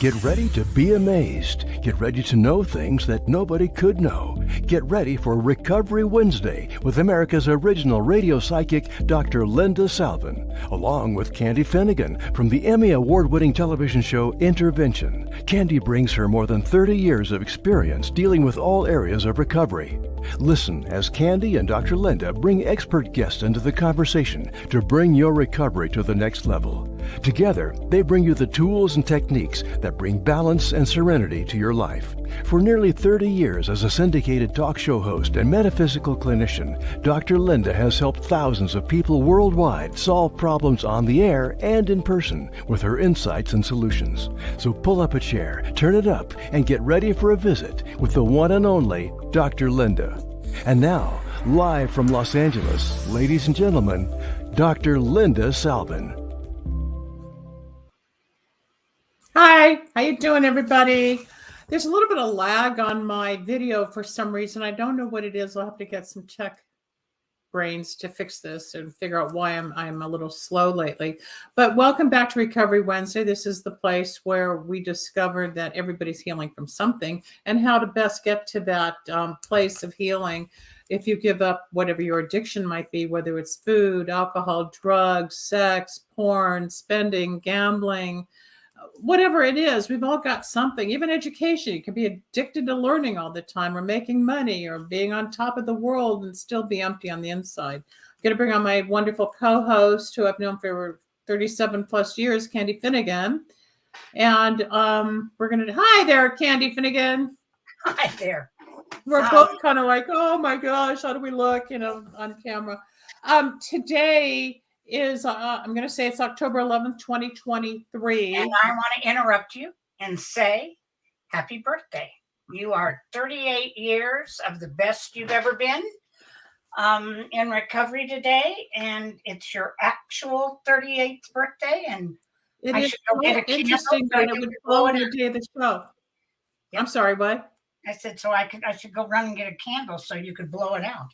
Get ready to be amazed. Get ready to know things that nobody could know. Get ready for Recovery Wednesday with America's original radio psychic, Dr. Linda Salvin, along with Candy Finnegan from the Emmy Award-winning television show Intervention. Candy brings her more than 30 years of experience dealing with all areas of recovery. Listen as Candy and Dr. Linda bring expert guests into the conversation to bring your recovery to the next level. Together, they bring you the tools and techniques that bring balance and serenity to your life. For nearly 30 years as a syndicated talk show host and metaphysical clinician, Dr. Linda has helped thousands of people worldwide solve problems on the air and in person with her insights and solutions. So pull up a chair, turn it up, and get ready for a visit with the one and only Dr. Linda. And now, live from Los Angeles, ladies and gentlemen, Dr. Linda Salvin. Hi, how you doing, everybody? There's a little bit of lag on my video for some reason. I don't know what it is. I'll have to get some tech brains to fix this and figure out why I'm a little slow lately. But welcome back to Recovery Wednesday. This is the place where we discovered that everybody's healing from something and how to best get to that place of healing. If you give up whatever your addiction might be, whether it's food, alcohol, drugs, sex, porn, spending, gambling, whatever it is, we've all got something. Even education, you can be addicted to learning all the time or making money or being on top of the world and still be empty on the inside. I'm going to bring on my wonderful co-host who I've known for 37 plus years, Candy Finnegan. And we're going to, hi there, Candy Finnegan. Hi there. We're both kind of like, oh my gosh, how do we look, on camera? Today is, I'm going to say it's October 11th, 2023. And I want to interrupt you and say happy birthday. You are 38 years of the best you've ever been in recovery today. And it's your actual 38th birthday. And it I is should go get a interesting that it would blow in the day of the show. Yep. I'm sorry, what? I said, so I should go run and get a candle so you could blow it out.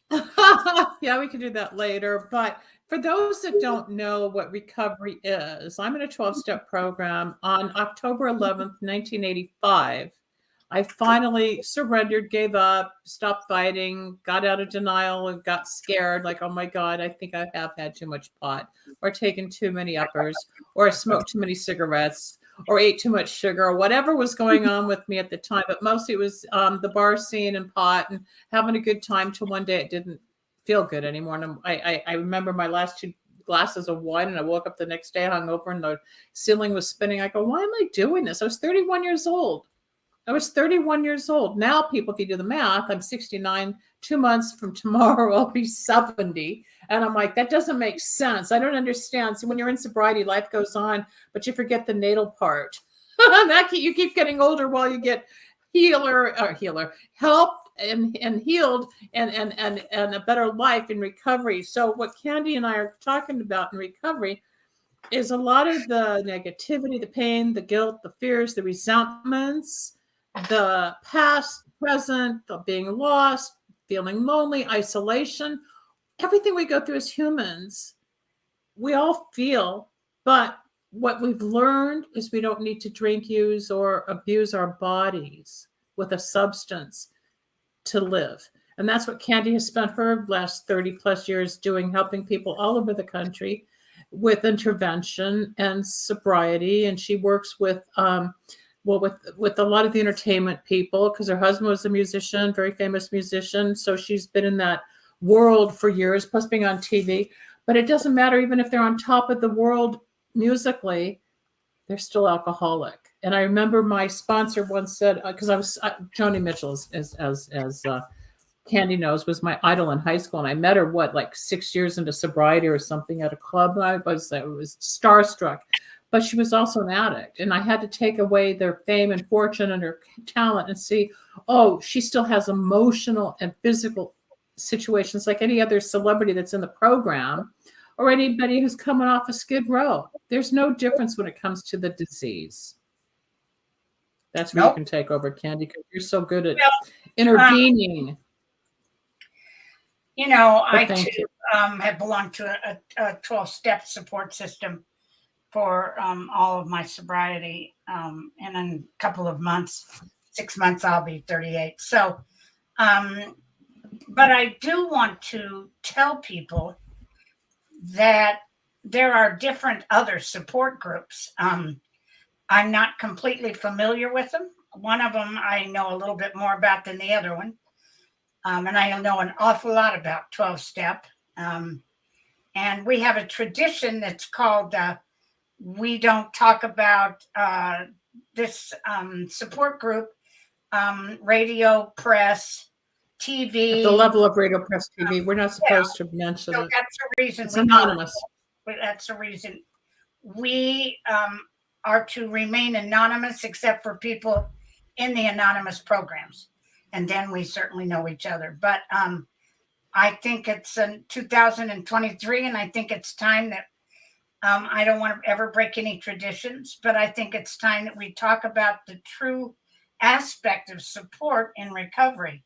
Yeah, we can do that later. But for those that don't know what recovery is, I'm in a 12-step program. On October 11th, 1985, I finally surrendered, gave up, stopped fighting, got out of denial, and got scared. Like, oh my God, I think I have had too much pot or taken too many uppers or I smoked too many cigarettes or ate too much sugar or whatever was going on with me at the time. But mostly it was the bar scene and pot and having a good time till one day it didn't feel good anymore. And I remember my last 2 glasses of wine and I woke up the next day hungover and the ceiling was spinning. I go, why am I doing this? I was 31 years old. Now, people, if you do the math, I'm 69. 2 months from tomorrow, I'll be 70. And I'm like, that doesn't make sense. I don't understand. So when you're in sobriety, life goes on, but you forget the natal part. You keep getting older while you get helped and healed and a better life in recovery. So what Candy and I are talking about in recovery is a lot of the negativity, the pain, the guilt, the fears, the resentments, the past, present, the being lost, feeling lonely, isolation, everything we go through as humans, we all feel, but what we've learned is we don't need to drink, use, or abuse our bodies with a substance to live. And that's what Candy has spent her last 30 plus years doing, helping people all over the country with intervention and sobriety. And she works with with a lot of the entertainment people because her husband was a musician, very famous musician. So she's been in that world for years, plus being on TV. But it doesn't matter, even if they're on top of the world musically, they're still alcoholic. And I remember my sponsor once said, because I was Joni Mitchell, as Candy knows, was my idol in high school, and I met her like 6 years into sobriety or something at a club. I was starstruck. But she was also an addict, and I had to take away their fame and fortune and her talent and see, oh, she still has emotional and physical situations like any other celebrity that's in the program or anybody who's coming off a skid row. There's no difference when it comes to the disease. That's where you can take over, Candy, because you're so good at intervening. I too have belonged to a 12-step support system. for all of my sobriety. And in a couple of months, 6 months, I'll be 38. So, but I do want to tell people that there are different other support groups. I'm not completely familiar with them. One of them I know a little bit more about than the other one. And I know an awful lot about 12-step. And we have a tradition that's called we don't talk about this support group, radio, press, TV. At the level of radio, press, TV, we're not supposed to mention So it. that's the reason. It's anonymous. That's the reason we are to remain anonymous, except for people in the anonymous programs. And then we certainly know each other. But I think it's in 2023, and I think it's time that I don't want to ever break any traditions, but I think it's time that we talk about the true aspect of support in recovery.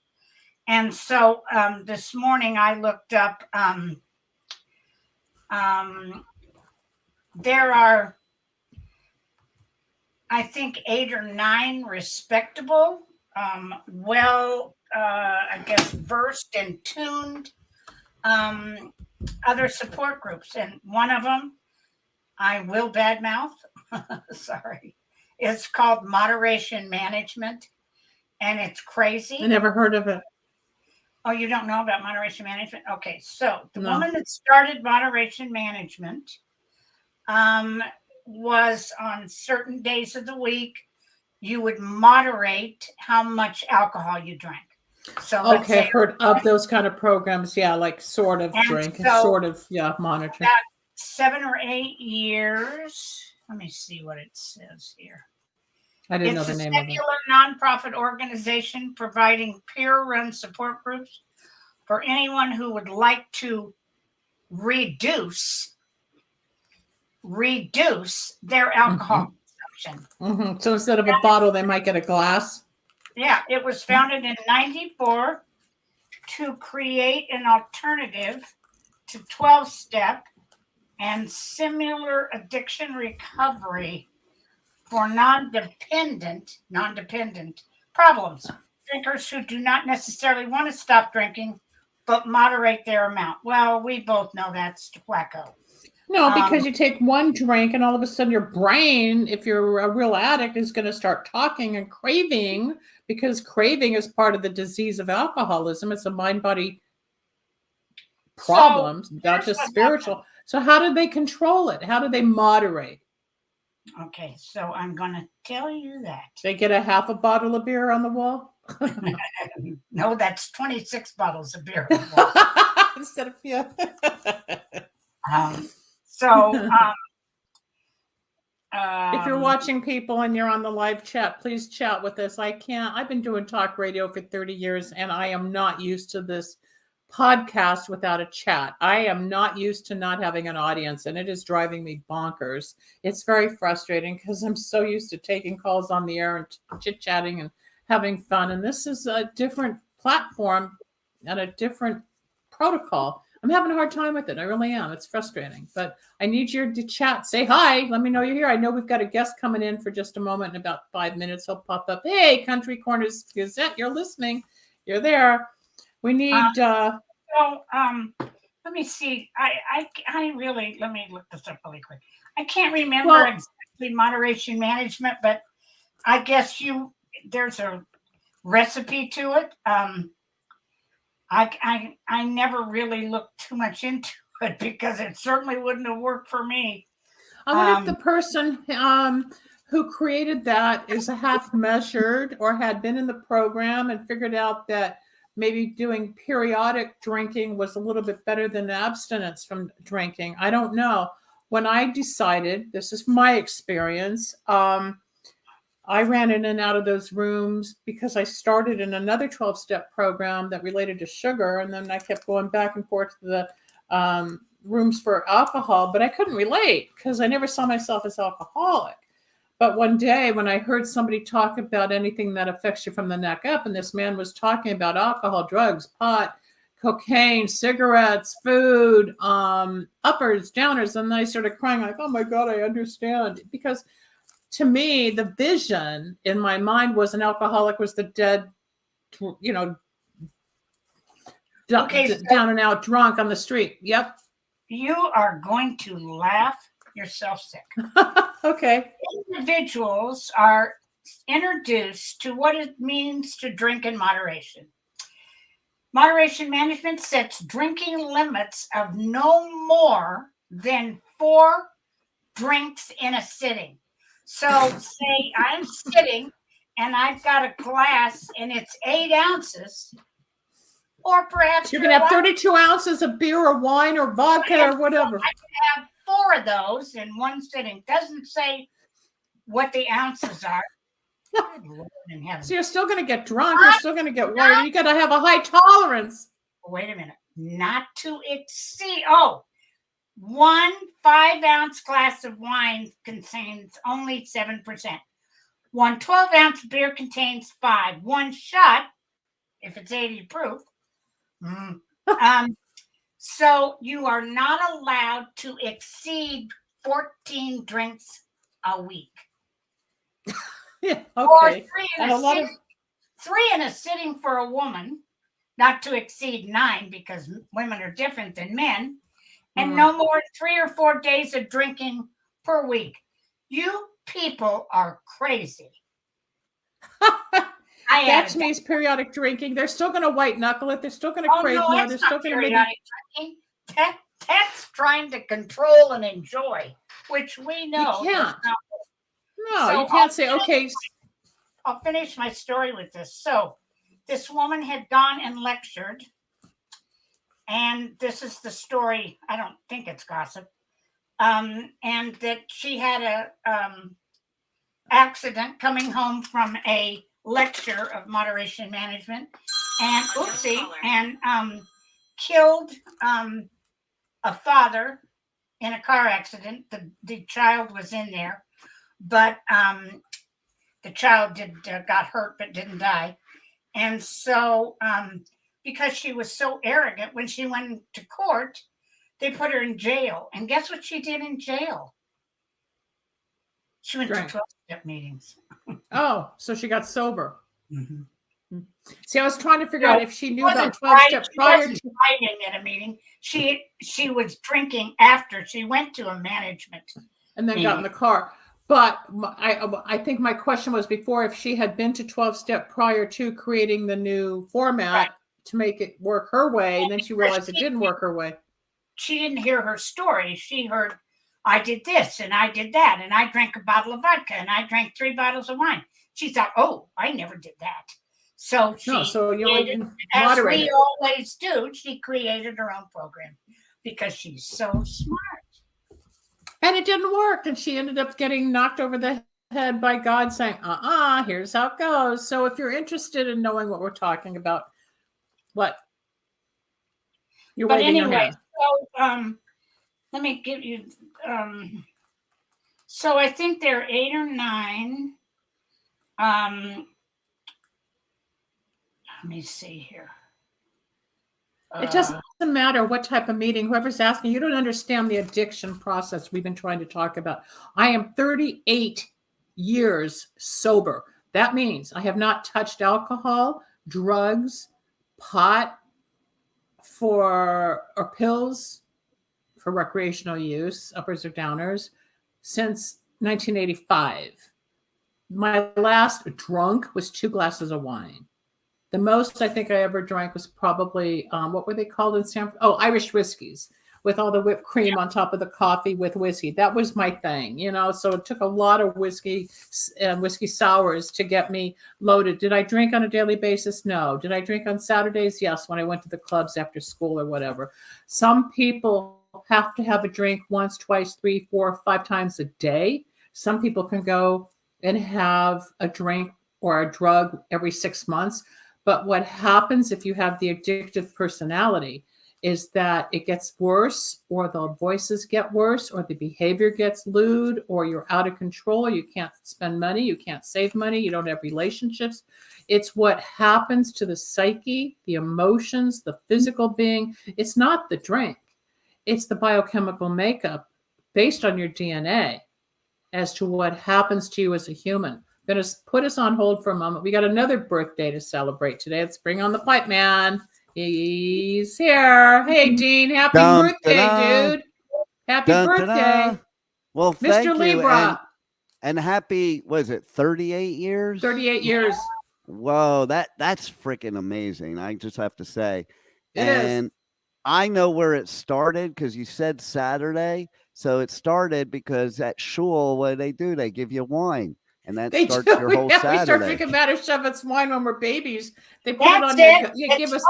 And so this morning I looked up, there are, I think, 8 or 9 respectable, I guess, versed and tuned other support groups. And one of them, I will badmouth, sorry, it's called Moderation Management, and it's crazy. I never heard of it. Oh, you don't know about Moderation Management? Okay, so the woman that started Moderation Management was on certain days of the week, you would moderate how much alcohol you drank. So okay, I've heard of those kind of programs. Yeah, like sort of drink and sort of, monitoring. About 7 or 8 years. Let me see what it says here. I didn't know the name of it. It's a secular nonprofit organization providing peer-run support groups for anyone who would like to reduce their alcohol consumption. Mm-hmm. So instead of a bottle, they might get a glass. Yeah, it was founded in '94 to create an alternative to 12-step and similar addiction recovery for non-dependent problems. Drinkers who do not necessarily want to stop drinking, but moderate their amount. Well, we both know that's wacko. No, because you take one drink and all of a sudden your brain, if you're a real addict, is going to start talking and craving, because craving is part of the disease of alcoholism. It's a mind-body problem, not just spiritual. So how do they control it? How do they moderate? Okay, so I'm going to tell you that. They get a half a bottle of beer on the wall? No, that's 26 bottles of beer. Instead of, yeah. If you're watching people and you're on the live chat, please chat with us. I've been doing talk radio for 30 years and I am not used to this podcast without a chat. I am not used to not having an audience, and it is driving me bonkers. It's very frustrating because I'm so used to taking calls on the air and chit-chatting and having fun. And this is a different platform and a different protocol. I'm having a hard time with it. I really am. It's frustrating. But I need you to chat. Say hi. Let me know you're here. I know we've got a guest coming in for just a moment. In about 5 minutes, he'll pop up. Hey, Country Corners Gazette, you're listening. You're there. We need... let me see. I really... Let me look this up really quick. I can't remember exactly Moderation Management, but I guess there's a recipe to it. I never really looked too much into it because it certainly wouldn't have worked for me. I wonder if the person who created that is a half measured or had been in the program and figured out that maybe doing periodic drinking was a little bit better than abstinence from drinking. I don't know. When I decided, this is my experience, I ran in and out of those rooms because I started in another 12-step program that related to sugar. And then I kept going back and forth to the rooms for alcohol, but I couldn't relate because I never saw myself as alcoholic. But one day when I heard somebody talk about anything that affects you from the neck up, and this man was talking about alcohol, drugs, pot, cocaine, cigarettes, food, uppers, downers. And then I started crying like, oh my God, I understand. Because to me, the vision in my mind was an alcoholic was the dead, Okay, so down and out drunk on the street. Yep. you are going to laugh yourself sick. Okay. Individuals are introduced to what it means to drink in moderation. Moderation management sets drinking limits of no more than 4 drinks in a sitting. So say I'm sitting and I've got a glass and it's 8 ounces, or perhaps you're going to have 32 ounces of beer or wine or vodka or whatever. I can have 4 of those in one sitting. Doesn't say what the ounces are. Good Lord in heaven. So you're still going to get drunk. You're still going to get wired. You got to have a high tolerance. Wait a minute. Not to exceed. Oh, 1 5-ounce glass of wine contains only 7%. 1 12-ounce beer contains 5. 1 shot, if it's 80 proof. So you are not allowed to exceed 14 drinks a week. Yeah, Or okay. 3 in a sitting for a woman, not to exceed 9 because women are different than men, and no more 3 or 4 days of drinking per week. You people are crazy. That means periodic drinking. They're still going to white knuckle it. They're still going to crave more. They're still going to periodic drinking. That's trying to control and enjoy, which we know. You can't. No, So you can't say, okay. I'll finish my story with this. So this woman had gone and lectured, and this is the story. I don't think it's gossip. And that she had a accident coming home from a lecture of moderation management, and killed a father in a car accident. The child was in there, but the child got hurt but didn't die. And so because she was so arrogant, when she went to court, they put her in jail. And guess what she did in jail? She went to 12-step meetings. Oh, so she got sober. Mm-hmm. See, I was trying to figure out if she knew about 12 steps prior to writing at a meeting. She was drinking after she went to a management and then got in the car. But I think my question was before if she had been to 12-step prior to creating the new format to make it work her way, and then she realized it didn't work her way. She didn't hear her story. She heard, I did this and I did that, and I drank a bottle of vodka and I drank 3 bottles of wine. She thought, oh, I never did that. So as we always do, she created her own program because she's so smart. And it didn't work. And she ended up getting knocked over the head by God saying, here's how it goes. So if you're interested in knowing what we're talking about, what? You're waving your hand. So let me give you, so I think there are 8 or 9. Let me see here. It doesn't matter what type of meeting, whoever's asking, you don't understand the addiction process we've been trying to talk about. I am 38 years sober. That means I have not touched alcohol, drugs, pot, or pills for recreational use, uppers or downers, since 1985. My last drunk was 2 glasses of wine. The most I think I ever drank was probably, what were they called in San? Oh, Irish whiskeys with all the whipped cream on top of the coffee with whiskey. That was my thing, so it took a lot of whiskey and whiskey sours to get me loaded. Did I drink on a daily basis? No. Did I drink on Saturdays? Yes, when I went to the clubs after school or whatever. Some people have to have a drink once, twice, 3, 4, 5 times a day. Some people can go and have a drink or a drug every 6 months. But what happens if you have the addictive personality is that it gets worse, or the voices get worse, or the behavior gets lewd, or you're out of control. You can't spend money. You can't save money. You don't have relationships. It's what happens to the psyche, the emotions, the physical being. It's not the drink. It's the biochemical makeup based on your DNA as to what happens to you as a human. I'm going to put us on hold for a moment. We got another birthday to celebrate today. Let's bring on the pipe man. He's here. Hey, Dean. Happy birthday, dude. Happy birthday. Well, Mr. thank you. Libra. And happy, was it 38 years? 38 years. Whoa, that's freaking amazing. I just have to say. It is. I know where it started because you said Saturday. So it started because at shul, what do? They give you wine. And that starts your whole Saturday. We start drinking Manischewitz wine when we're babies. They put That's it on it. give us. It's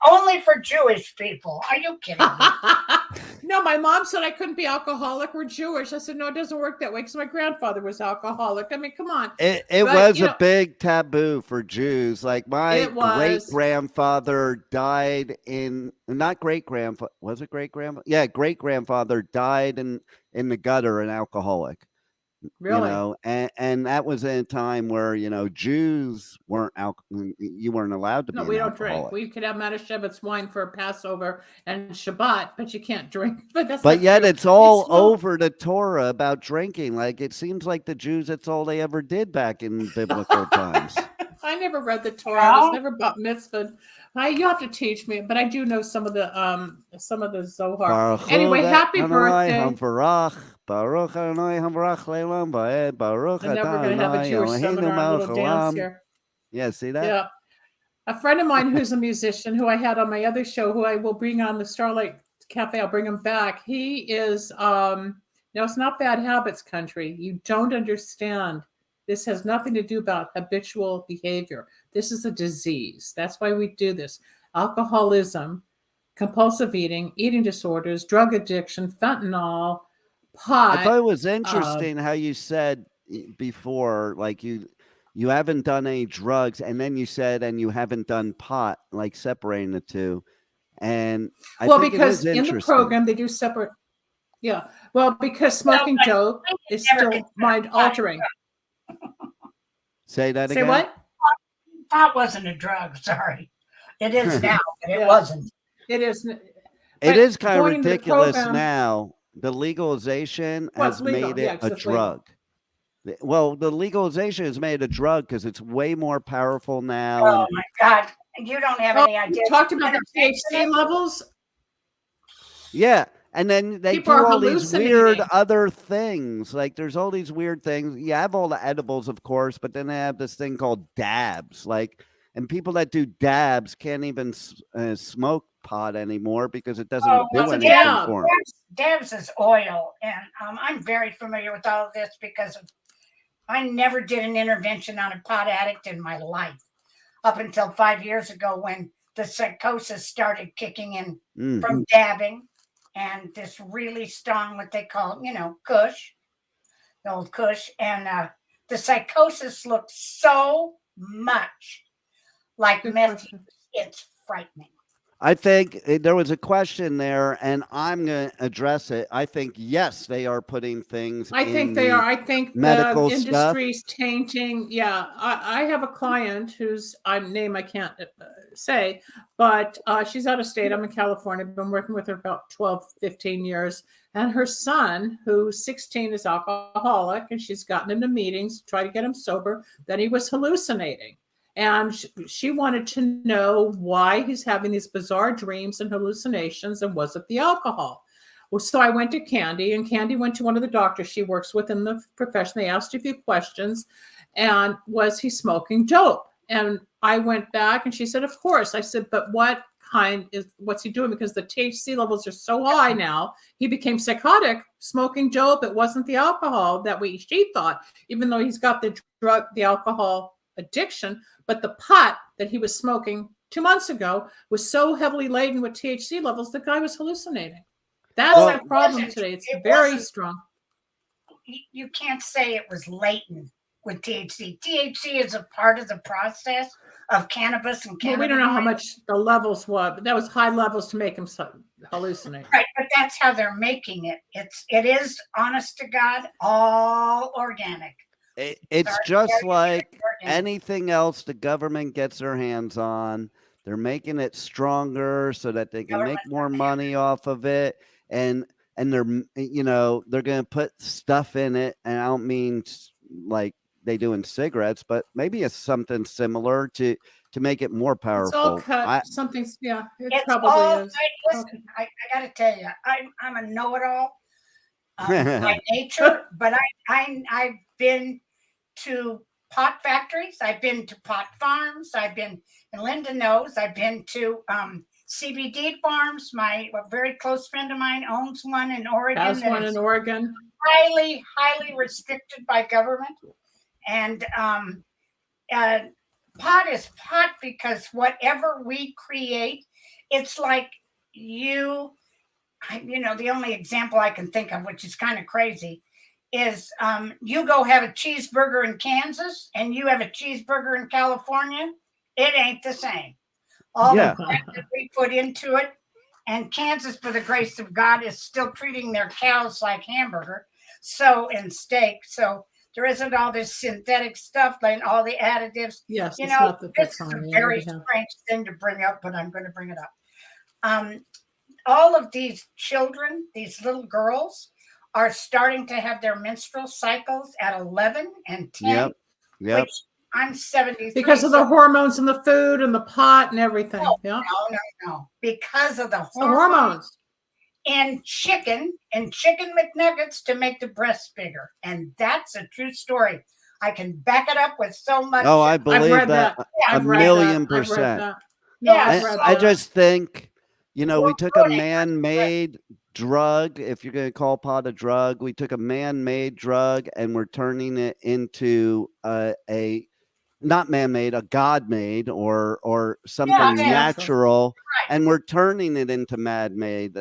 only for Jewish people. Are you kidding me? No, my mom said I couldn't be alcoholic. We're Jewish. I said, no, it doesn't work that way because my grandfather was alcoholic. I mean, come on. It was a big taboo for Jews. Like my great-grandfather died not great-grandfather. Was it great-grandfather? Yeah, great-grandfather died in the gutter, an alcoholic. Really? And that was in a time where, Jews weren't you weren't allowed to be. No, we don't drink. We could have Manischewitz wine for Passover and Shabbat, but you can't drink. But yet it's all over the Torah about drinking. Like it seems like the Jews, that's all they ever did back in biblical times. I never read the Torah. I was never bat mitzvah. You have to teach me, but I do know some of the Zohar. Anyway, happy birthday. Baruch Adonai Hamrach Leilam Ba'ed Baruch Adonai. Never going to have a Jewish seminar, a little dance here. Yeah, see that? Yeah. A friend of mine who's a musician who I had on my other show, who I will bring on the Starlight Cafe, I'll bring him back. He is, now it's not bad habits country. You don't understand. This has nothing to do about habitual behavior. This is a disease. That's why we do this. Alcoholism, compulsive eating disorders, drug addiction, fentanyl, pot. I thought it was interesting how you said before, like you haven't done any drugs, and then you said, and you haven't done pot, like separating the two. And I think because it is in the program they do separate. Yeah. Well, because smoking dope is still mind altering. Say that Say again. what? Pot wasn't a drug. Sorry, it is now, but it wasn't. It is. It is kind of ridiculous now. The legalization has made it a drug. Well, the legalization has made it a drug because it's way more powerful now. Oh my God. You don't have any idea. You talked about the THC levels. Yeah. And then they do all these weird other things. Like there's all these weird things. You have all the edibles, of course, but then they have this thing called dabs. And people that do dabs can't even smoke pot anymore because it doesn't do anything for them. Dabs is oil, and I'm very familiar with all of this because I never did an intervention on a pot addict in my life up until 5 years ago when the psychosis started kicking in from dabbing and this really strong, what they call, Kush, the old Kush, and the psychosis looked so much like meth. It's frightening. I think there was a question there, and I'm going to address it. I think, yes, they are putting things I think they are. I think medical the industry's tainting. Yeah. I have a client whose name I can't say, but she's out of state. I'm in California. I've been working with her about 12, 15 years. And her son, who's 16, is alcoholic, and she's gotten into meetings to try to get him sober. Then he was hallucinating. And she wanted to know why he's having these bizarre dreams and hallucinations, and was it the alcohol? Well, so I went to Candy, and Candy went to one of the doctors she works with in the profession. They asked a few questions, and was he smoking dope? And I went back, and she said, of course. I said, but what's he doing? Because the THC levels are so high now. He became psychotic smoking dope. It wasn't the alcohol she thought, even though he's got the alcohol addiction, but the pot that he was smoking 2 months ago was so heavily laden with THC levels, the guy was hallucinating. That's the problem today. It's very strong. You can't say it was latent. with THC. THC is a part of the process of cannabis and cannabis. Well, we don't know how much the levels were, but that was high levels to make him hallucinate. Right, but that's how they're making it. It is, honest to God, all organic. It's just like anything else the government gets their hands on. They're making it stronger so that they can make more money off of it. And they're, they're going to put stuff in it. And I don't mean like they do in cigarettes, but maybe it's something similar to make it more powerful. It's all cut. It probably is. Listen, I got to tell you, I'm a know-it-all by nature, but I've been to pot factories. I've been to pot farms. I've been, and Linda knows, I've been to CBD farms. A very close friend of mine owns one in Oregon. Has one in Oregon. Highly, highly restricted by government. And pot is pot because whatever we create, it's like the only example I can think of, which is kind of crazy, is you go have a cheeseburger in Kansas and you have a cheeseburger in California. It ain't the same. All the crap that we put into it. And Kansas, for the grace of God, is still treating their cows like hamburger, and steak. So there isn't all this synthetic stuff, like all the additives. Yes, this is a very strange thing to bring up, but I'm going to bring it up. All of these children, these little girls, are starting to have their menstrual cycles at 11 and 10. Yep. Which I'm 73. Because of the hormones in the food and the pot and everything. No. Because of the hormones. And chicken McNuggets to make the breasts bigger. And that's a true story. I can back it up with so much. Oh, I believe that. Yeah, 1,000,000%. I just think, we took a man-made drug. If you're going to call pot a drug, we took a man-made drug and we're turning it into a not man-made, a God-made or something natural, and we're turning it into man-made,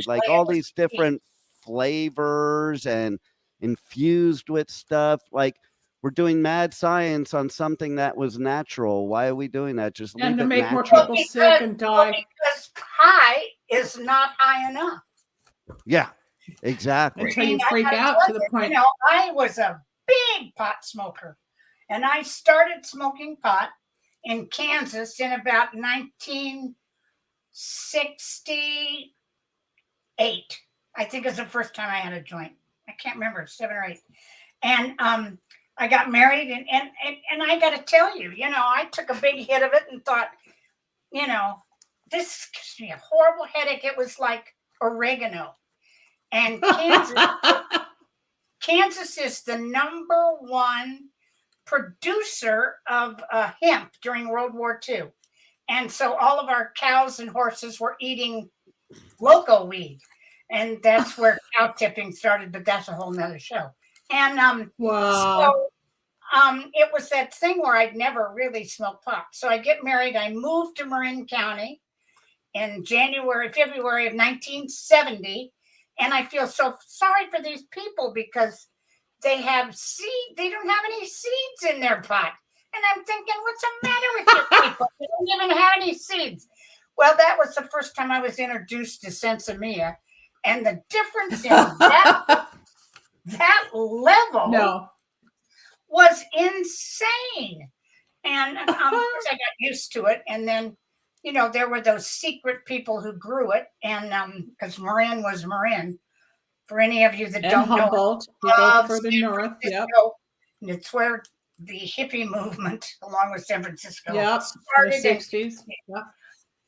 like all these different flavors and infused with stuff. Like we're doing mad science on something that was natural. Why are we doing that? Just and to make natural. more people sick and die. Because high is not high enough. Yeah, exactly. Until you freak out to the point. I was a big pot smoker, and I started smoking pot in Kansas in about 1968. I think is the first time I had a joint. I can't remember, 7 or 8. And I got married, and I got to tell you, I took a big hit of it and thought, this gives me a horrible headache. It was like oregano. And Kansas is the #1 producer of hemp during World War II. And so all of our cows and horses were eating local weed. And that's where cow tipping started, but that's a whole nother show. And wow. It was that thing where I'd never really smoked pot. So I get married. I moved to Marin County in February of 1970. And I feel so sorry for these people because they have they don't have any seeds in their pot. And I'm thinking, what's the matter with you people? They don't even have any seeds. Well, that was the first time I was introduced to Sensimilla. And the difference in that level was insane. And of course, I got used to it. And then, there were those secret people who grew it. And because Marin was Marin, for any of you that don't Humboldt, know, further north. Yep. And it's where the hippie movement, along with San Francisco, started in the 60s. Yep.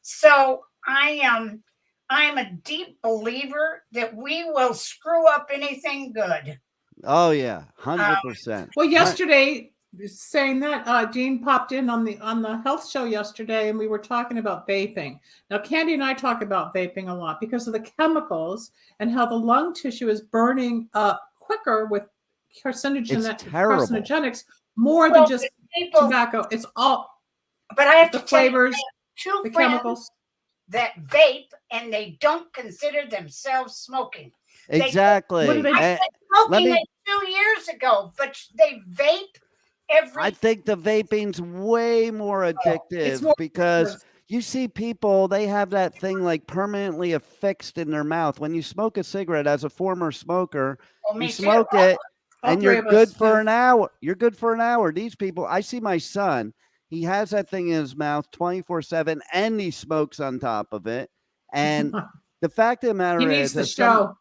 So I'm a deep believer that we will screw up anything good. Oh yeah, 100%. Well, yesterday, saying that, Jean popped in on the health show yesterday, and we were talking about vaping. Now, Candy and I talk about vaping a lot because of the chemicals and how the lung tissue is burning up quicker with carcinogenics more than just tobacco. It's all. But I have the to flavors, tell you, the chemicals that vape, and they don't consider themselves smoking. Exactly. What do they? I quit smoking it 2 years ago, but they vape I think the vaping's way more addictive because you see people, they have that thing like permanently affixed in their mouth. When you smoke a cigarette, as a former smoker, you smoke it and you're good for an hour. You're good for an hour. These people, I see my son, he has that thing in his mouth 24/7 and he smokes on top of it. And the fact of the matter he is, needs the show.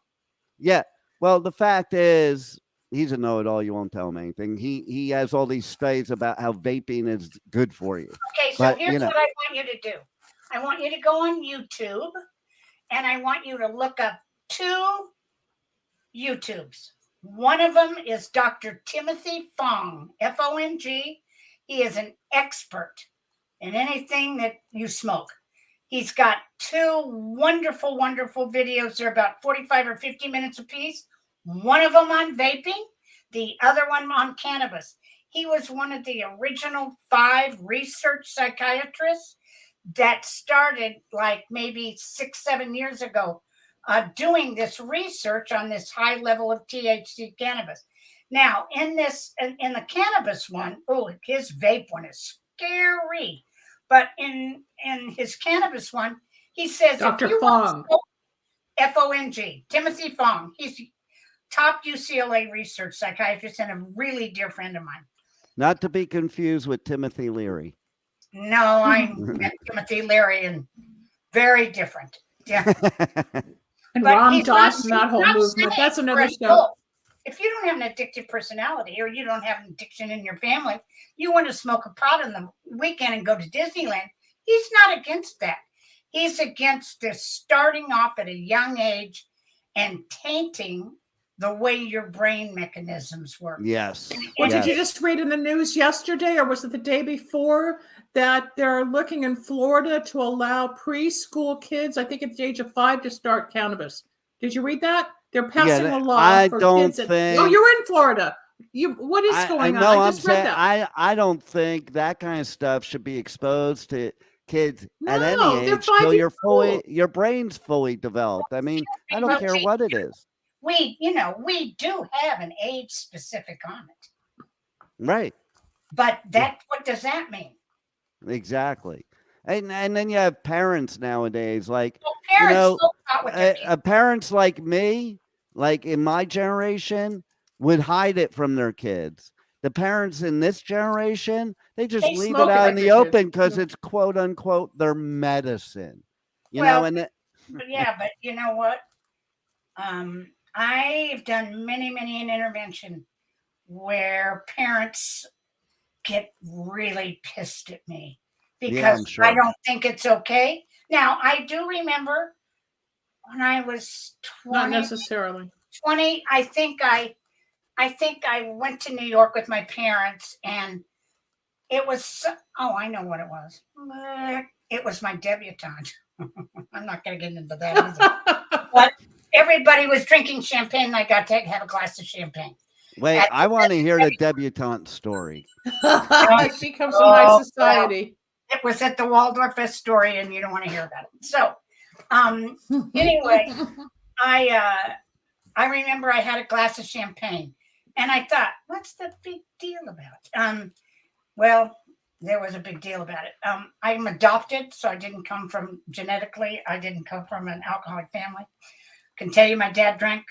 Yeah. Well, the fact is, he's a know-it-all. You won't tell him anything. He has all these studies about how vaping is good for you. Okay, so here's what I want you to do. I want you to go on YouTube, and I want you to look up 2 YouTubes. One of them is Dr. Timothy Fong, F-O-N-G. He is an expert in anything that you smoke. He's got 2 wonderful, wonderful videos. They're about 45 or 50 minutes apiece. One of them on vaping, the other one on cannabis. He was one of the original 5 research psychiatrists that started like maybe 6-7 years ago doing this research on this high level of THC cannabis. Now, in the cannabis one, his vape one is scary. But in his cannabis one, he says, Dr. Fong, F-O-N-G, Timothy Fong. He's top UCLA research psychiatrist and a really dear friend of mine. Not to be confused with Timothy Leary. No, I met Timothy Leary, and very different. Yeah. And Ram Dass and that whole movement. That's another show. If you don't have an addictive personality or you don't have an addiction in your family, you want to smoke a pot on the weekend and go to Disneyland. He's not against that. He's against this starting off at a young age and tainting the way your brain mechanisms work. Yes. Well, did you just read in the news yesterday, or was it the day before, that they're looking in Florida to allow preschool kids, I think at the age of 5, to start cannabis? Did you read that? They're passing a law for kids. Oh, you're in Florida. What is going on? I just read that. I don't think that kind of stuff should be exposed to kids at any age till your brain's fully developed. I mean, I don't care what it is. We do have an age specific on it. Right. But what does that mean? Exactly. And then you have parents nowadays, like, parents like me, like in my generation, would hide it from their kids. The parents in this generation, they just leave it out in the open because it's quote unquote their medicine. But you know what? I've done many an intervention where parents get really pissed at me because I don't think it's okay. Now, I do remember when I was 20. Not necessarily. 20, I think I went to New York with my parents, and it was, I know what it was. It was my debutante. I'm not going to get into that either. But everybody was drinking champagne, and I got to have a glass of champagne. Wait, I want to hear the debutante story. She comes from high society. It was at the Waldorf Astoria, and you don't want to hear about it. So, anyway, I remember I had a glass of champagne, and I thought, what's the big deal about it? Well, there was a big deal about it. I'm adopted, so I didn't come from genetically. I didn't come from an alcoholic family. Can tell you my dad drank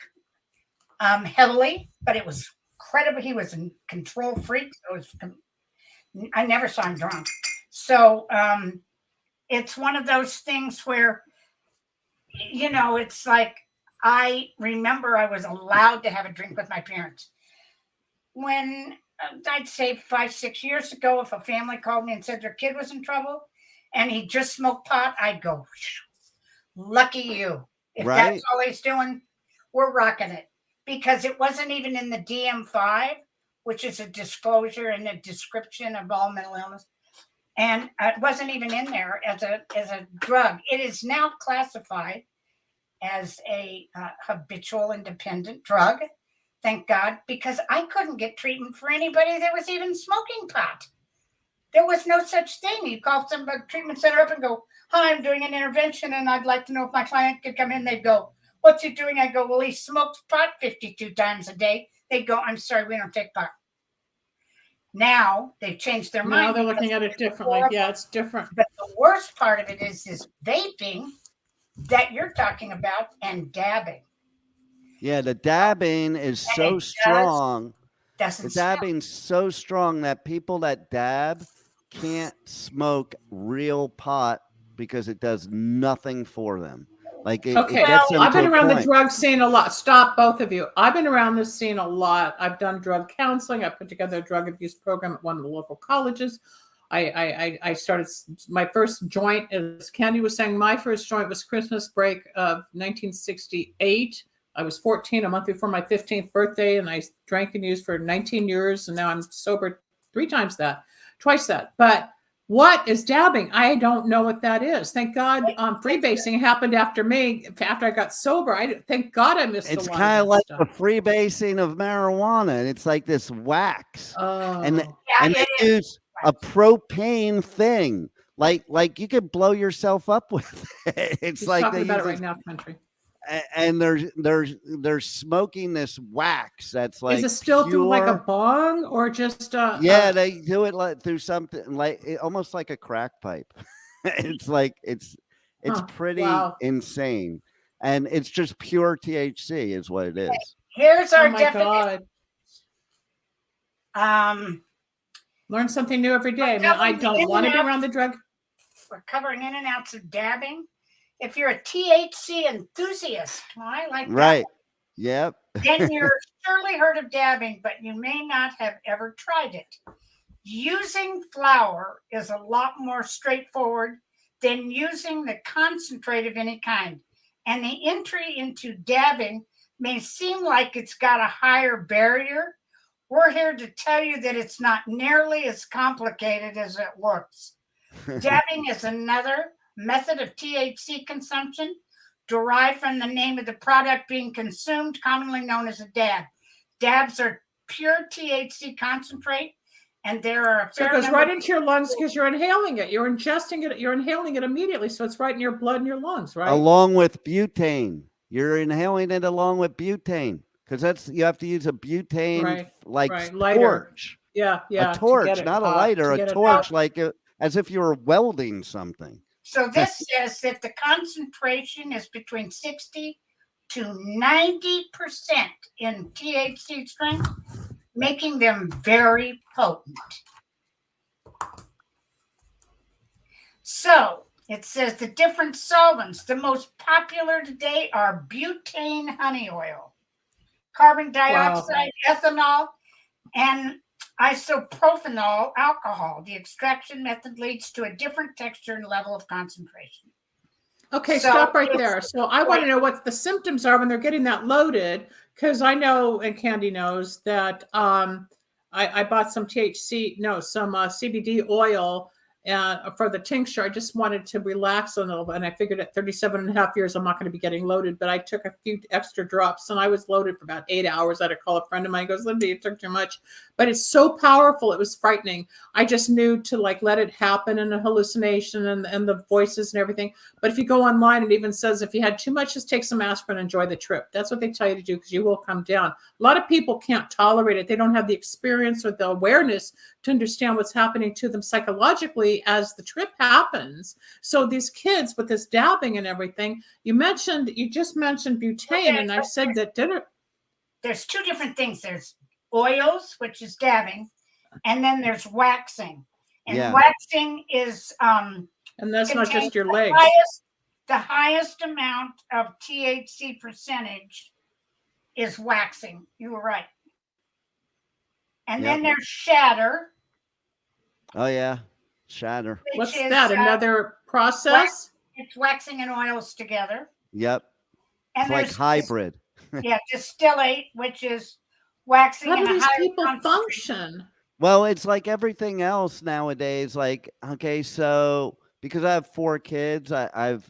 heavily, but it was incredible. He was a control freak. I never saw him drunk. So it's one of those things where, it's like, I remember I was allowed to have a drink with my parents. When I'd say 5-6 years ago, if a family called me and said their kid was in trouble and he just smoked pot, I'd go, lucky you. If that's all he's doing, we're rocking it. Because it wasn't even in the DM-5, which is a disclosure and a description of all mental illness. And it wasn't even in there as a drug. It is now classified as a habitual independent drug. Thank God, because I couldn't get treatment for anybody that was even smoking pot. There was no such thing. You call some treatment center up and go, hi, I'm doing an intervention and I'd like to know if my client could come in. They'd go, what's he doing? I go, well, he smokes pot 52 times a day. They go, I'm sorry, we don't take pot. Now they've changed their mind. Now they're looking at it differently. Horrible. Yeah, it's different. But the worst part of it is this vaping that you're talking about and dabbing. Yeah, the dabbing is so strong. The dabbing's so strong that people that dab can't smoke real pot because it does nothing for them. Like it gets them. I've been around the drug scene a lot. Stop, both of you. I've been around this scene a lot. I've done drug counseling. I put together a drug abuse program at one of the local colleges. I started my first joint, as Candy was saying, my first joint was Christmas break of 1968. I was 14, a month before my 15th birthday, and I drank and used for 19 years, and now I'm sober twice that. But what is dabbing? I don't know what that is. Thank God freebasing happened after I got sober. Thank God I missed a lot of that. It's kind of like the freebasing of marijuana. It's like this wax. And they use a propane thing. Like you could blow yourself up with it. It's He's like talking about it right now, country. And they're smoking this wax that's like, is it still pure, through like a bong or just they do it through something like almost like a crack pipe. It's like it's pretty insane, and it's just pure THC is what it is. Here's our definition. Learn something new every day. I don't want to be around the drug. We're covering in and outs of dabbing. If you're a THC enthusiast, I like that. Right. Yep. Then you're surely heard of dabbing, but you may not have ever tried it. Using flower is a lot more straightforward than using the concentrate of any kind. And the entry into dabbing may seem like it's got a higher barrier. We're here to tell you that it's not nearly as complicated as it looks. Dabbing is another method of THC consumption derived from the name of the product being consumed, commonly known as a dab. Dabs are pure THC concentrate, and there are a fair so it goes right into your lungs because you're inhaling it. You're ingesting it. You're inhaling it immediately, so it's right in your blood and your lungs, right? Along with butane. You're inhaling it along with butane because you have to use a butane torch. Yeah. A torch, not a lighter, a torch, as if you were welding something. So this says that the concentration is between 60 to 90% in THC strength, making them very potent. So it says the different solvents. The most popular today are butane honey oil, carbon dioxide, ethanol, and isopropanol alcohol. The extraction method leads to a different texture and level of concentration. Okay, stop right there. So I want to know what the symptoms are when they're getting that loaded, because I know, and Candy knows, that I bought some CBD oil for the tincture. I just wanted to relax a little bit, and I figured at 37 and a half years, I'm not going to be getting loaded, but I took a few extra drops, and I was loaded for about 8 hours. I had to call a friend of mine. He goes, Linda, you took too much. But it's so powerful. It was frightening. I just knew to let it happen, and the hallucination and the voices and everything. But if you go online, it even says if you had too much, just take some aspirin and enjoy the trip. That's what they tell you to do, because you will come down. A lot of people can't tolerate it. They don't have the experience or the awareness to understand what's happening to them psychologically as the trip happens. So these kids with this dabbing and everything, you just mentioned butane, and I said that there's two different things. There's oils, which is dabbing, and then there's waxing. And waxing is and that's not just your legs. The highest amount of THC percentage is waxing. You were right. And then there's shatter. Oh yeah, shatter. What's that? Another process? It's waxing and oils together. Yep. And it's like hybrid. Distillate, which is waxing. How do these people function? Well, it's like everything else nowadays. Like, okay, so because I have 4 kids, I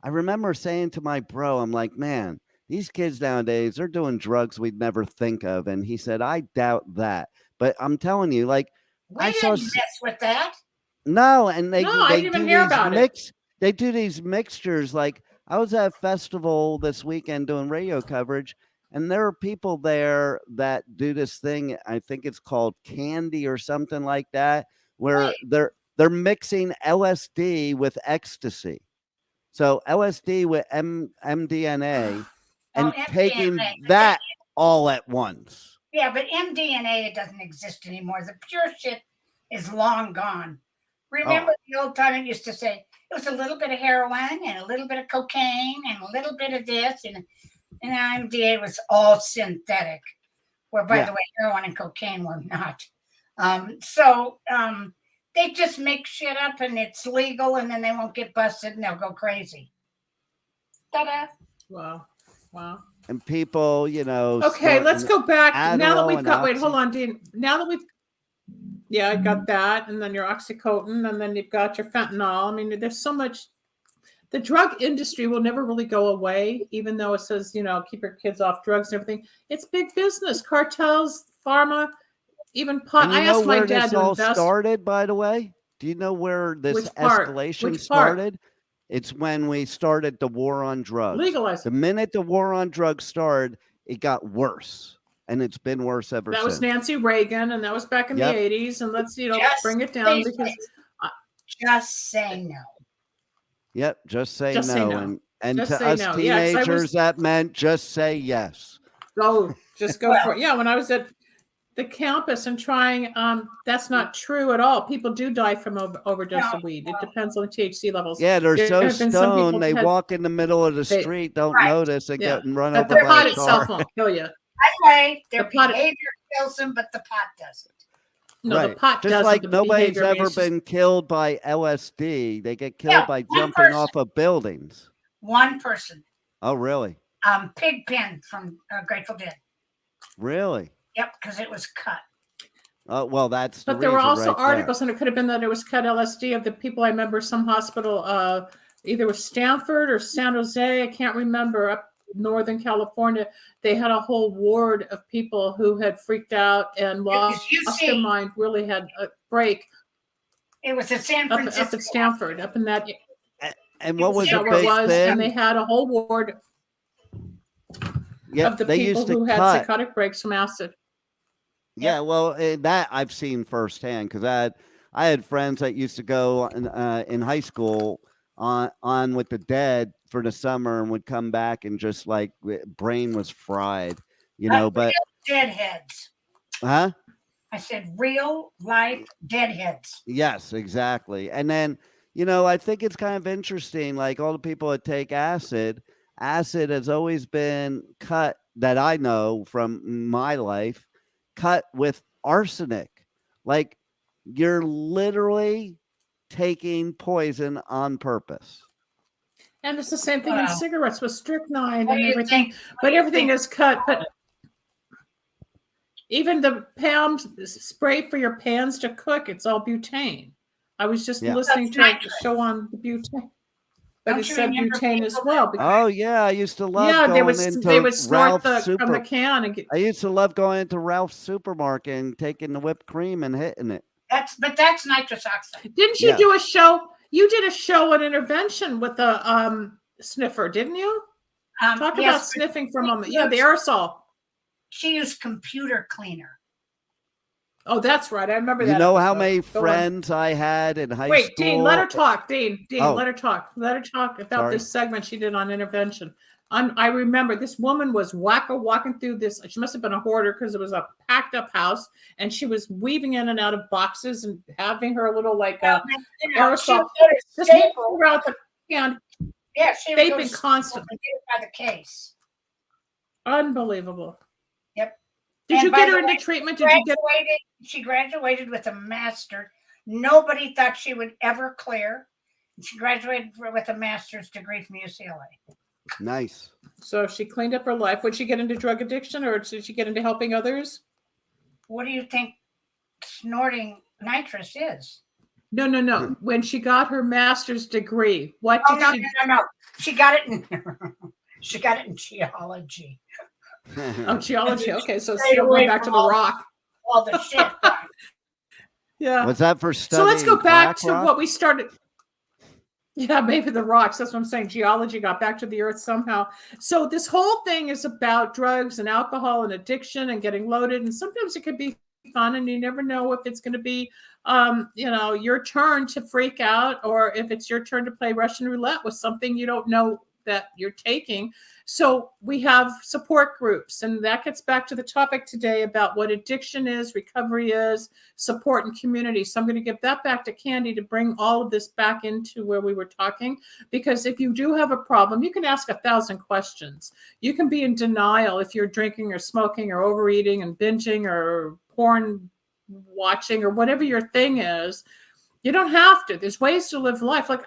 remember saying to my bro, I'm like, man, these kids nowadays, they're doing drugs we'd never think of. And he said, I doubt that. But I'm telling you, like, we didn't mess with that. No, and they I didn't even hear about it. They do these mixtures. Like I was at a festival this weekend doing radio coverage, and there are people there that do this thing. I think it's called candy or something like that, where they're mixing LSD with ecstasy. So LSD with MDNA and taking that all at once. Yeah, but MDNA doesn't exist anymore. The pure shit is long gone. Remember the old time it used to say it was a little bit of heroin and a little bit of cocaine and a little bit of this, and MDA was all synthetic. Where, by the way, heroin and cocaine were not. They just make shit up and it's legal, and then they won't get busted and they'll go crazy. Ta-da! Wow. And people, Okay, let's go back. Now that we've got, Oxy. Hold on, Dean. Now that I got that, and then your oxycodone, and then you've got your fentanyl. I mean, there's so much. The drug industry will never really go away, even though it says, keep your kids off drugs and everything. It's big business, cartels, pharma, even pot. I asked my dad to invest. Started, by the way. Do you know where this escalation started? It's when we started the war on drugs. Legalized. The minute the war on drugs started, it got worse, and it's been worse ever since. That was Nancy Reagan, and that was back in the 80s. And let's bring it down because just say no. Yep, just say no. And just to us teenagers, that meant just say yes. Just go for it. Yeah, when I was at the campus and trying, that's not true at all. People do die from overdose of weed. It depends on the THC levels. Yeah, they're so stoned they walk in the middle of the street, don't notice, and get run over by a car. The pot itself won't kill you. Anyway, their behavior kills them, but the pot doesn't. No, the pot doesn't. Just like nobody's ever been killed by LSD. They get killed by jumping off of buildings. One person. Oh, really? Pigpen from Grateful Dead. Really? Yep, because it was cut. Well, that's. But there were also articles, and it could have been that it was cut LSD of the people. I remember some hospital, either with Stanford or San Jose. I can't remember. Up Northern California, they had a whole ward of people who had freaked out and lost their mind. Really had a break. It was at San Francisco. Up at Stanford, up in that. And what was the big thing? And they had a whole ward. Of the people who had psychotic breaks from acid. Yeah, well, that I've seen firsthand because I had friends that used to go in high school on with the Dead for the summer and would come back and just like brain was fried, But deadheads. Huh? I said real life deadheads. Yes, exactly. And then I think it's kind of interesting. Like all the people that take acid has always been cut that I know from my life. Cut with arsenic. Like you're literally taking poison on purpose. And it's the same thing in cigarettes with strychnine and everything. But everything is cut. But even the PAM spray for your pans to cook, it's all butane. I was just listening to a show on the butane. But it said butane as well. Oh yeah, I used to love going into they would snort from the can and I used to love going into Ralph's supermarket and taking the whipped cream and hitting it. That's nitrous oxide. Didn't you do a show? You did a show, an intervention with a sniffer, didn't you? Talk about sniffing for a moment. Yeah, the aerosol. She used computer cleaner. Oh, that's right. I remember that. You know how many friends I had in high school? Wait, Dean, let her talk. Dean, let her talk. Let her talk about this segment she did on intervention. I remember this woman was walking through this. She must have been a hoarder because it was a packed up house, and she was weaving in and out of boxes and having her little aerosol just around the can. Yeah, she they've been constantly by the case. Unbelievable. Yep. Did you get her into treatment? She graduated with a master. Nobody thought she would ever clear. She graduated with a master's degree from UCLA. Nice. So she cleaned up her life. Would she get into drug addiction, or did she get into helping others? What do you think snorting nitrous is? No. When she got her master's degree, what did she? No. She got it in geology. Oh, geology. Okay, so still going back to the rock. All the shit. Yeah. Was that for studying? So let's go back to what we started. Yeah, maybe the rocks. That's what I'm saying. Geology got back to the earth somehow. So this whole thing is about drugs and alcohol and addiction and getting loaded. And sometimes it could be fun, and you never know if it's going to be, your turn to freak out, or if it's your turn to play Russian roulette with something you don't know that you're taking. So we have support groups, and that gets back to the topic today about what addiction is, recovery is, support and community. So I'm going to give that back to Candy to bring all of this back into where we were talking, because if you do have a problem, you can ask 1,000 questions. You can be in denial if you're drinking or smoking or overeating and binging or porn watching or whatever your thing is. You don't have to. There's ways to live life. Like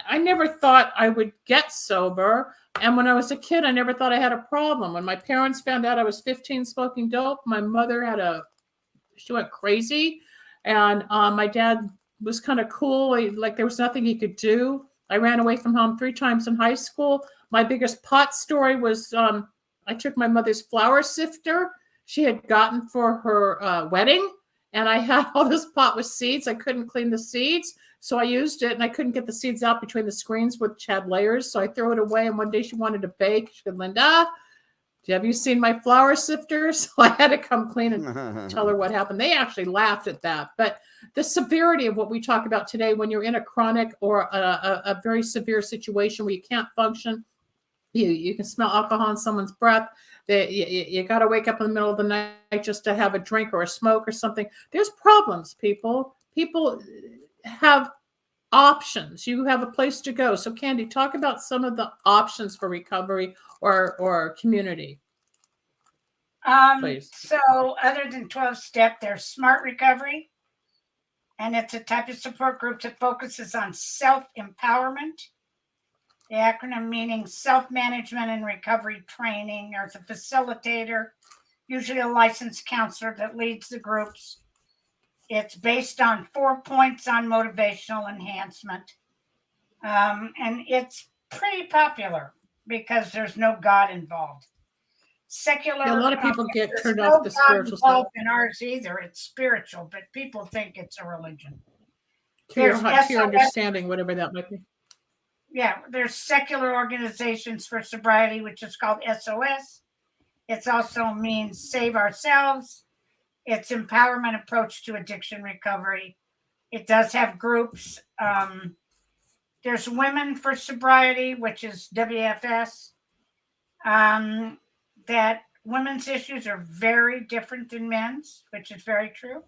I never thought I would get sober. And when I was a kid, I never thought I had a problem. When my parents found out I was 15 smoking dope, my mother she went crazy. And my dad was kind of cool. Like there was nothing he could do. I ran away from home 3 times in high school. My biggest pot story was I took my mother's flour sifter she had gotten for her wedding. And I had all this pot with seeds. I couldn't clean the seeds. So I used it, and I couldn't get the seeds out between the screens, which had layers. So I threw it away. And one day she wanted to bake. She said, Linda, have you seen my flour sifter? So I had to come clean and tell her what happened. They actually laughed at that. But the severity of what we talk about today, when you're in a chronic or a very severe situation where you can't function, you can smell alcohol in someone's breath. You got to wake up in the middle of the night just to have a drink or a smoke or something. There's problems, people. People have options. You have a place to go. So Candy, talk about some of the options for recovery or community. Please. So other than 12-step, there's Smart Recovery. And it's a type of support group that focuses on self-empowerment. The acronym meaning self-management and recovery training. There's a facilitator, usually a licensed counselor that leads the groups. It's based on 4 points on motivational enhancement. And it's pretty popular because there's no God involved. Secular. Yeah, a lot of people get turned off the spiritual stuff. In ours either. It's spiritual, but people think it's a religion. To your understanding, whatever that might be. Yeah, there's secular organizations for sobriety, which is called SOS. It also means Save Ourselves. It's empowerment approach to addiction recovery. It does have groups. There's Women for Sobriety, which is WFS. That women's issues are very different than men's, which is very true.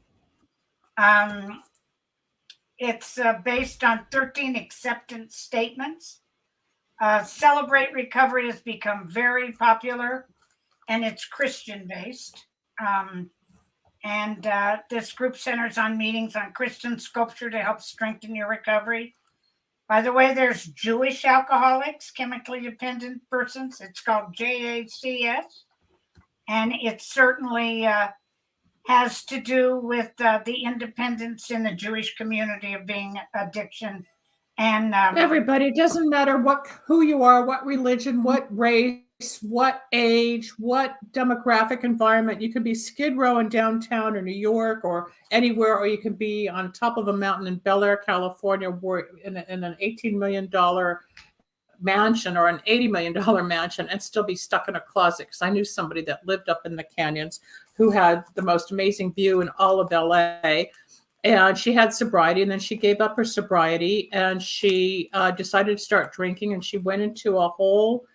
It's based on 13 acceptance statements. Celebrate Recovery has become very popular, and it's Christian-based. And this group centers on meetings on Christian sculpture to help strengthen your recovery. By the way, there's Jewish alcoholics, chemically dependent persons. It's called JACS. And it certainly has to do with the independence in the Jewish community of being addiction. And everybody, it doesn't matter who you are, what religion, what race, what age, what demographic environment. You could be Skid Row in downtown or New York or anywhere, or you could be on top of a mountain in Bel Air, California, where in an $18 million mansion or an $80 million mansion, and still be stuck in a closet. Because I knew somebody that lived up in the canyons who had the most amazing view in all of LA. And she had sobriety, and then she gave up her sobriety, and she decided to start drinking, and she went into a whole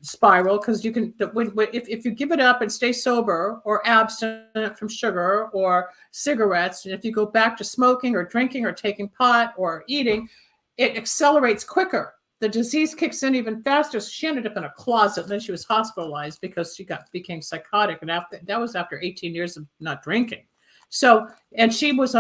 spiral. Because you can, if you give it up and stay sober or abstinent from sugar or cigarettes, and if you go back to smoking or drinking or taking pot or eating, it accelerates quicker. The disease kicks in even faster. So she ended up in a closet, and then she was hospitalized because she became psychotic, and that was after 18 years of not drinking. So, and she was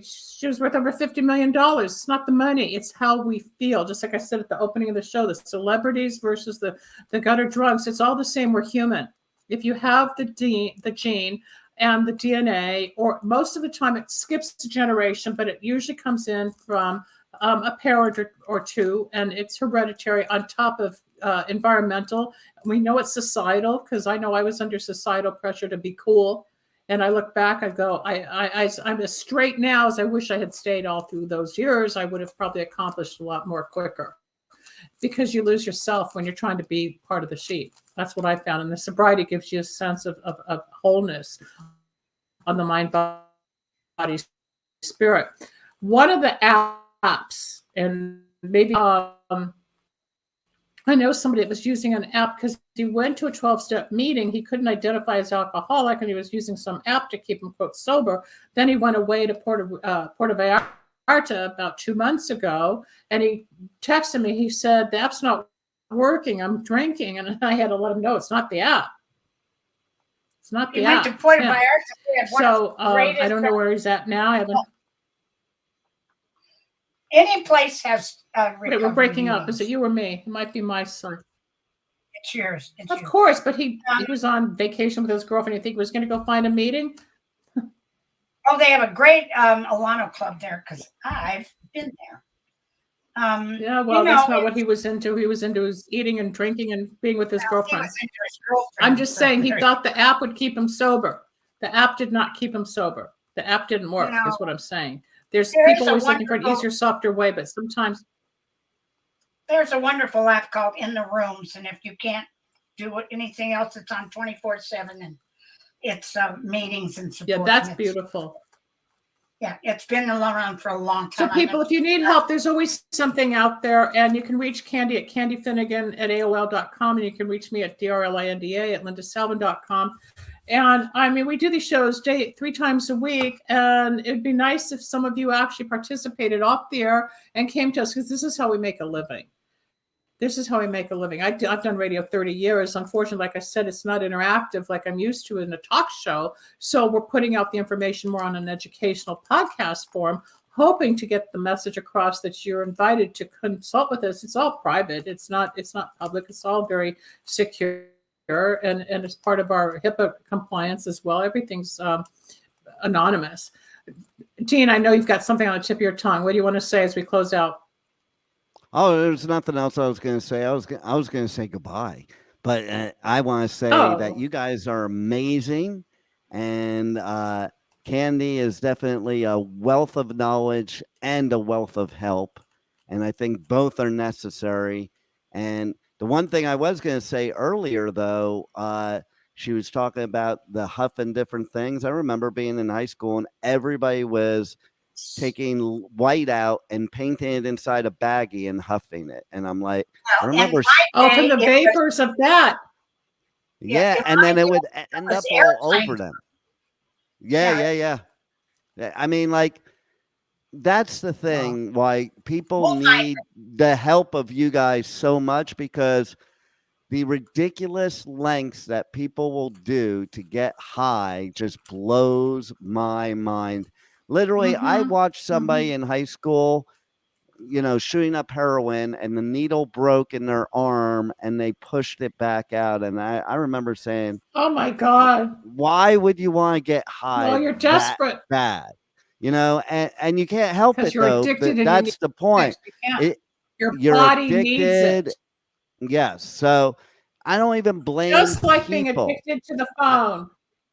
she was worth over $50 million. It's not the money, it's how we feel. Just like I said at the opening of the show, the celebrities versus the gutter drugs, it's all the same. We're human. If you have the gene and the DNA, or most of the time it skips a generation, but it usually comes in from a parent or two, and it's hereditary on top of environmental. We know it's societal, because I know I was under societal pressure to be cool. And I look back, I go, I'm as straight now as I wish I had stayed all through those years. I would have probably accomplished a lot more quicker, because you lose yourself when you're trying to be part of the sheep. That's what I found. And the sobriety gives you a sense of wholeness on the mind, body, spirit. One of the apps, and maybe I know somebody that was using an app because he went to a 12-step meeting. He couldn't identify as alcoholic, and he was using some app to keep him, quote, sober. Then he went away to Puerto Vallarta about 2 months ago, and he texted me. He said, the app's not working. I'm drinking. And I had to let him know it's not the app. It's not the app. He went to Puerto Vallarta. So I don't know where he's at now. I haven't. Any place has Wait, we're breaking up. Is it you or me? It might be my son. It's yours. Of course, but he was on vacation with his girlfriend. You think he was going to go find a meeting? Oh, they have a great Alano club there, because I've been there. Yeah, well, that's not what he was into. He was into eating and drinking and being with his girlfriend. He was into his girlfriend. I'm just saying, he thought the app would keep him sober. The app did not keep him sober. The app didn't work, is what I'm saying. There's people always looking for an easier, softer way, but sometimes there's a wonderful app called In the Rooms, and if you can't do anything else, it's on 24/7, and it's meetings and support. Yeah, that's beautiful. Yeah, it's been around for a long time. So people, if you need help, there's always something out there, and you can reach Candy at candyfinnegan@aol.com, and you can reach me at drlinda@lindasalvin.com. And I mean, we do these shows 3 times a week, and it'd be nice if some of you actually participated off the air and came to us, because this is how we make a living. This is how we make a living. I've done radio 30 years. Unfortunately, like I said, it's not interactive like I'm used to in a talk show. So we're putting out the information more on an educational podcast form, hoping to get the message across that you're invited to consult with us. It's all private. It's not public. It's all very secure. And it's part of our HIPAA compliance as well. Everything's anonymous. Dean, I know you've got something on the tip of your tongue. What do you want to say as we close out? Oh, there's nothing else I was going to say. I was going to say goodbye, but I want to say that you guys are amazing, and Candy is definitely a wealth of knowledge and a wealth of help, and I think both are necessary. And the one thing I was going to say earlier, though, she was talking about the huffing different things. I remember being in high school and everybody was taking white out and painting it inside a baggie and huffing it. And I'm like, I remember. From the vapors of that. Yeah. And then it would end up all over them. Yeah. I mean, like, that's the thing why people need the help of you guys so much, because the ridiculous lengths that people will do to get high just blows my mind. Literally, I watched somebody in high school, shooting up heroin, and the needle broke in their arm and they pushed it back out. And I remember saying, oh my God, why would you want to get high? Well, you're desperate. Bad. And you can't help it, though. That's the point. Your body needs it. Yes. So I don't even blame just like people. Being addicted to the phone.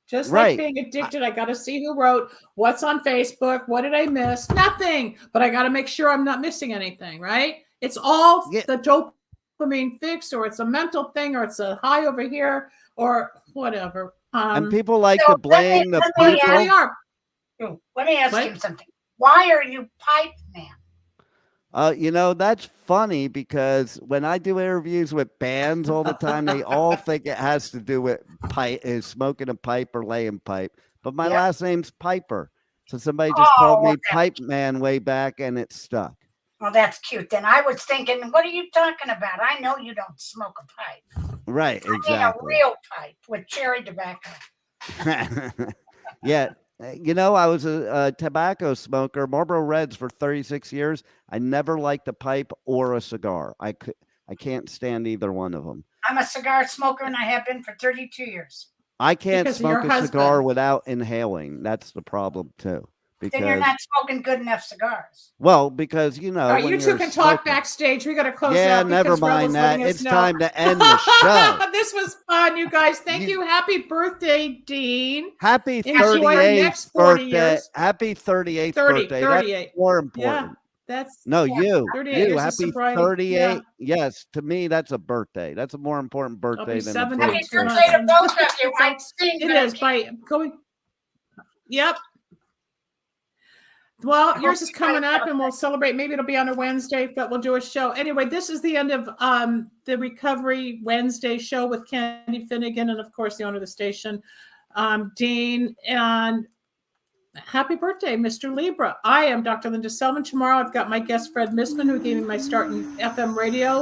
Just like being addicted. I got to see who wrote what's on Facebook. What did I miss? Nothing. But I got to make sure I'm not missing anything, right? It's all the dopamine fix, or it's a mental thing, or it's a high over here, or whatever. And people like to blame the people. Let me ask you something. Why are you pipe man? That's funny, because when I do interviews with bands all the time, they all think it has to do with smoking a pipe or laying pipe. But my last name's Piper. So somebody just called me Pipe Man way back, and it stuck. Well, that's cute. Then I was thinking, what are you talking about? I know you don't smoke a pipe. Right, exactly. I mean a real pipe with cherry tobacco. Yeah. I was a tobacco smoker, Marlboro Reds, for 36 years. I never liked a pipe or a cigar. I can't stand either one of them. I'm a cigar smoker, and I have been for 32 years. I can't smoke a cigar without inhaling. That's the problem, too. Then you're not smoking good enough cigars. Well, because All right, you two can talk backstage. We got to close out. Never mind that. It's time to end the show. This was fun, you guys. Thank you. Happy birthday, Dean. Happy 38th birthday. Happy 38th birthday. 38. That's more important. Yeah, that's you. 38 Happy 38. Yeah. Yes, to me, that's a birthday. That's a more important birthday than a birthday. Happy birthday to both of you. It is by going. Yep. Well, yours is coming up, and we'll celebrate. Maybe it'll be on a Wednesday, but we'll do a show. Anyway, this is the end of the Recovery Wednesday show with Candy Finnegan and, of course, the owner of the station, Dean. And happy birthday, Mr. Libra. I am Dr. Linda Salvin. Tomorrow, I've got my guest, Fred Missman, who gave me my start in FM radio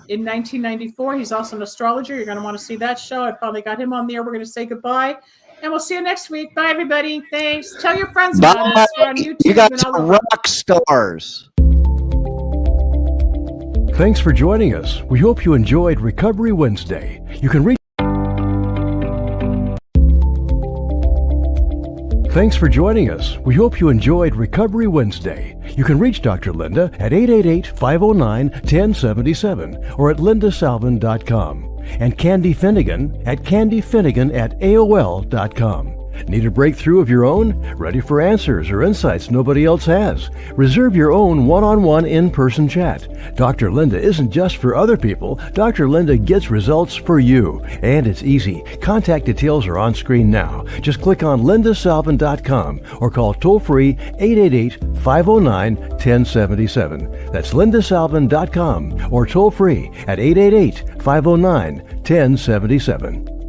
in 1994. He's also an astrologer. You're going to want to see that show. I finally got him on the air. We're going to say goodbye. And we'll see you next week. Bye, everybody. Thanks. Tell your friends about us. We're on YouTube. You guys are rock stars. Thanks for joining us. We hope you enjoyed Recovery Wednesday. You can reach. Thanks for joining us. We hope you enjoyed Recovery Wednesday. You can reach Dr. Linda at 888-509-1077 or at lindasalvin.com. And Candy Finnegan at candyfinnegan@aol.com. Need a breakthrough of your own? Ready for answers or insights nobody else has? Reserve your own one-on-one in-person chat. Dr. Linda isn't just for other people. Dr. Linda gets results for you. And it's easy. Contact details are on screen now. Just click on lindasalvin.com or call toll-free 888-509-1077. That's lindasalvin.com or toll-free at 888-509-1077.